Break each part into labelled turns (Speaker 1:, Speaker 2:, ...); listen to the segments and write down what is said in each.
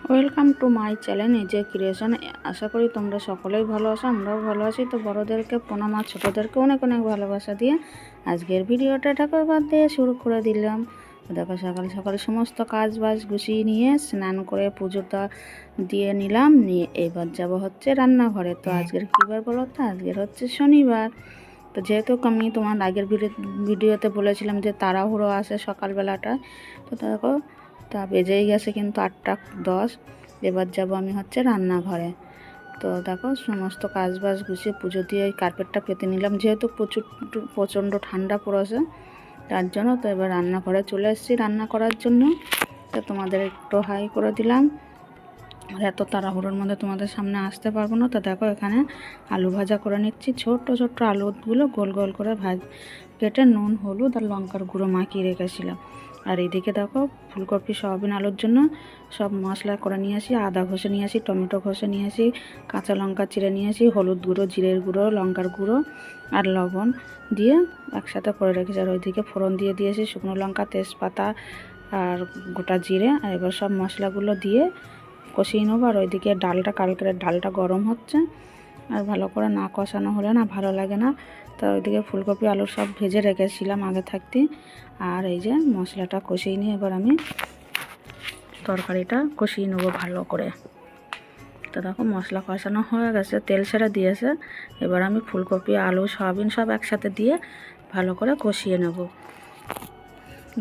Speaker 1: Welcome to my channel নিজে creation. আশা করি তোমরা সকলেই ভালো আছো, আমরাও ভালো আছি। তো বড়োদেরকে প্রণাম আর ছোটোদেরকে অনেক অনেক ভালোবাসা দিয়ে আজকের ভিডিওটা ঠাকুর বাদ দিয়ে শুরু করে দিলাম। তো দেখো সকাল সকাল সমস্ত কাজ বাজ গুছিয়ে নিয়ে স্নান করে পুজোটা দিয়ে নিলাম, নিয়ে এবার যাব হচ্ছে রান্নাঘরে। তো আজকের কী বার বলো তো, আজকের হচ্ছে শনিবার। তো যেহেতু আমি তোমার আগের ভিডিওতে বলেছিলাম যে তাড়াহুড়ো আসে সকালবেলাটা, তো দেখো তা বেজেই গেছে কিন্তু 8টা 10। এবার যাব আমি হচ্ছে রান্নাঘরে। তো দেখো সমস্ত কাজ বাজ গুছিয়ে পুজো দিয়ে ওই কার্পেটটা পেতে নিলাম, যেহেতু প্রচণ্ড ঠান্ডা পড়েছে তার জন্য। তো এবার রান্নাঘরে চলে এসেছি রান্না করার জন্য। তো তোমাদের একটু হাই করে দিলাম, আর এত তাড়াহুড়োর মধ্যে তোমাদের সামনে আসতে পারবো না। তো দেখো এখানে আলু ভাজা করে নিচ্ছি, ছোট্ট ছোট্ট আলুগুলো গোল গোল করে কেটে নুন হলুদ আর লঙ্কার গুঁড়ো মাখিয়ে রেখেছিলাম। আর এইদিকে দেখো ফুলকপি সয়াবিন আলুর জন্য সব মশলা করে নিয়ে আসি, আদা ঘষে নিয়ে আসি, টমেটো ঘষে নিয়ে আসি, কাঁচা লঙ্কা চিড়ে নিয়ে আসি, হলুদ গুঁড়ো, জিরের গুঁড়ো, লঙ্কার গুঁড়ো আর লবণ দিয়ে একসাথে করে রেখেছি। আর ওইদিকে ফোড়ন দিয়ে দিয়েছি শুকনো লঙ্কা, তেজপাতা আর গোটা জিরে। আর এবার সব মশলাগুলো দিয়ে কষিয়ে নেবো। আর ওইদিকে কালকের ডালটা গরম হচ্ছে, আর ভালো করে না কষানো হলে না ভালো লাগে না। তো ওইদিকে ফুলকপি আলু সব ভেজে রেখেছিলাম আগে থাকতে। আর এই যে মশলাটা কষিয়ে নিয়ে এবার আমি তরকারিটা কষিয়ে নেবো ভালো করে। তো দেখো মশলা কষানো হয়ে গেছে, তেল ছেড়ে দিয়েছে। এবার আমি ফুলকপি আলু সয়াবিন সব একসাথে দিয়ে ভালো করে কষিয়ে নেব।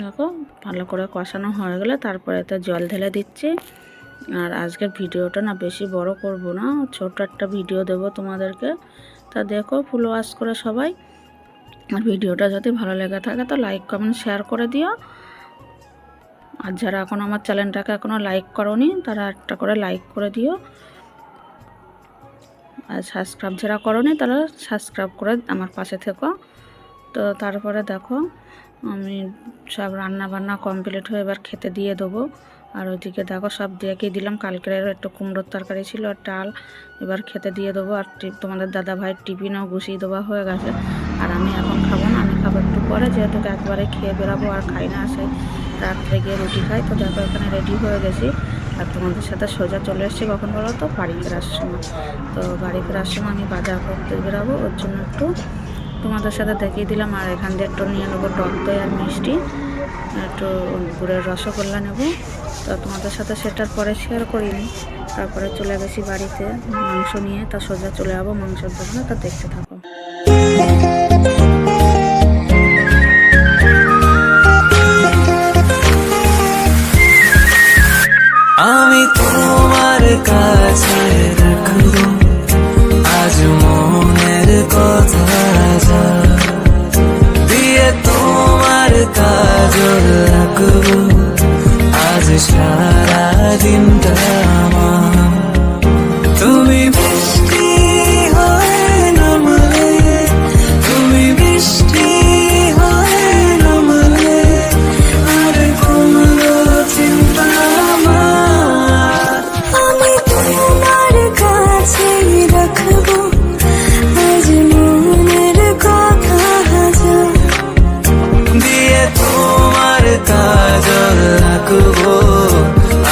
Speaker 1: দেখো ভালো করে কষানো হয়ে গেলে তারপরে তো জল ঢেলে দিচ্ছি। আর আজকের ভিডিওটা না বেশি বড় করব না, ছোট একটা ভিডিও দেব তোমাদেরকে। তা দেখো ফুল ওয়াশ করে সবাই। আর ভিডিওটা যদি ভালো লেগে থাকে তো লাইক কমেন্ট শেয়ার করে দিও। আর যারা এখন আমার চ্যানেলটাকে এখনও লাইক করোনি তারা একটা করে লাইক করে দিও। আর সাবস্ক্রাইব যারা করোনি তারা সাবস্ক্রাইব করে আমার পাশে থেকো। তো তারপরে দেখো আমি সব রান্না বান্না কমপ্লিট হয়ে এবার খেতে দিয়ে দেবো। আর ওইদিকে দেখো সব দিয়ে দিলাম, কালকের একটু কুমড়োর তরকারি ছিল আর ডাল, এবার খেতে দিয়ে দেবো। আর তোমাদের দাদা ভাইয়ের টিফিনও গুছিয়ে দেওয়া হয়ে গেছে। আর আমি এখন খাবো না, আমি খাবো একটু পরে, যেহেতু একবারে খেয়ে বেরাবো আর খাই না, আসে রাত্রে গিয়ে রুটি খাই। তো দেখো এখানে রেডি হয়ে গেছি আর তোমাদের সাথে সোজা চলে এসেছি কখন বলো তো, বাড়ি ফেরার সময়। তো বাড়ি ফেরার সময় আমি বাজার করতে বেরাবো, ওর জন্য একটু তোমাদের সাথে দেখিয়ে দিলাম। আর এখান দিয়ে একটু নিয়ে নেবো টক দই আর মিষ্টি, একটু গুড়ের রসগোল্লা নেব। তো তোমাদের সাথে সেটার পরে শেয়ার করিনি। তারপরে চলে গেছি বাড়িতে মাংস নিয়ে, তা সোজা চলে যাবো মাংসের দোকানে। তা দেখতে থাকো।
Speaker 2: আমি তোমার কাছে রাখবো আজ মনের কথা দিয়ে, তোমার কাজল রাখবো আজ সারা দিনটা আমার। তুমি বৃষ্টি হয়ে নামলে, তুমি বৃষ্টি হয়ে নামলে, আর কোনো চিন্তা আমার। আমি তোমার কাছে রাখবো আজ মনের কথা দিয়ে, তোমার কাজল রাখবো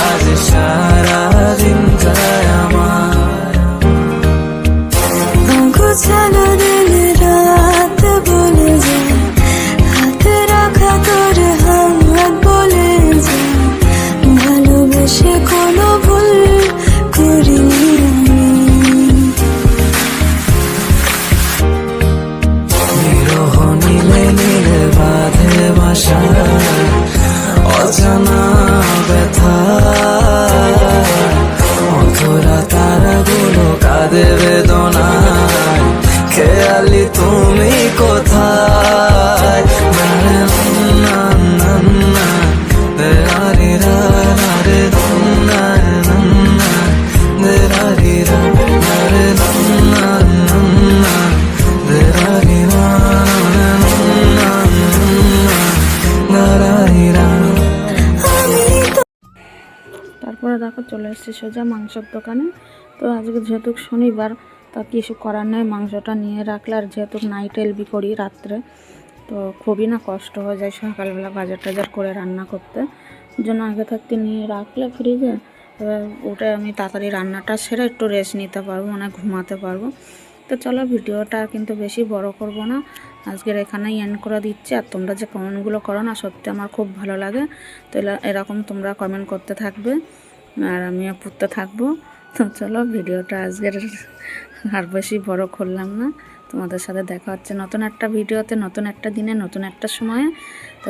Speaker 2: আজ সারা দিনটা আমার। গোছানো দিন রাত বলে যায়, হাতে রাখা তোর হাত বলে যায়, ভালোবেসে কোনো ভুল করিনি আমি। বিরহ নীলে নীলে বাঁধে বাসা, অজানা ব্যথা, অধরা তারাগুলো কাঁদে বেদনায়, খেয়ালি তুমি কোথায়।
Speaker 1: তারপরে দেখো চলে এসেছি সোজা মাংসের দোকানে। তো আজকে যেহেতু শনিবার তা কিছু করার নেই, মাংসটা নিয়ে রাখলে। আর যেহেতু নাইট এলবি করি রাত্রে, তো খুবই না কষ্ট হয়ে যায় সকালবেলা বাজার টাজার করে রান্না করতে, জন্য আগে থাকতে নিয়ে রাখলে ফ্রিজে এবার উঠে আমি তাড়াতাড়ি রান্নাটা সেরে একটু রেস্ট নিতে পারবো, মানে ঘুমাতে পারবো। তো চলো ভিডিওটা কিন্তু বেশি বড় করব না, আজকের এখানেই এন্ড করে দিচ্ছি। আর তোমরা যে কমেন্টগুলো করো না, সত্যি আমার খুব ভালো লাগে। তো এরকম তোমরা কমেন্ট করতে থাকবে আর আমিও পড়তে থাকবো। তো চলো ভিডিওটা আজকের আর বেশি বড় করলাম না। তোমাদের সাথে দেখা হচ্ছে নতুন একটা ভিডিওতে, নতুন একটা দিনে, নতুন একটা সময়ে। তো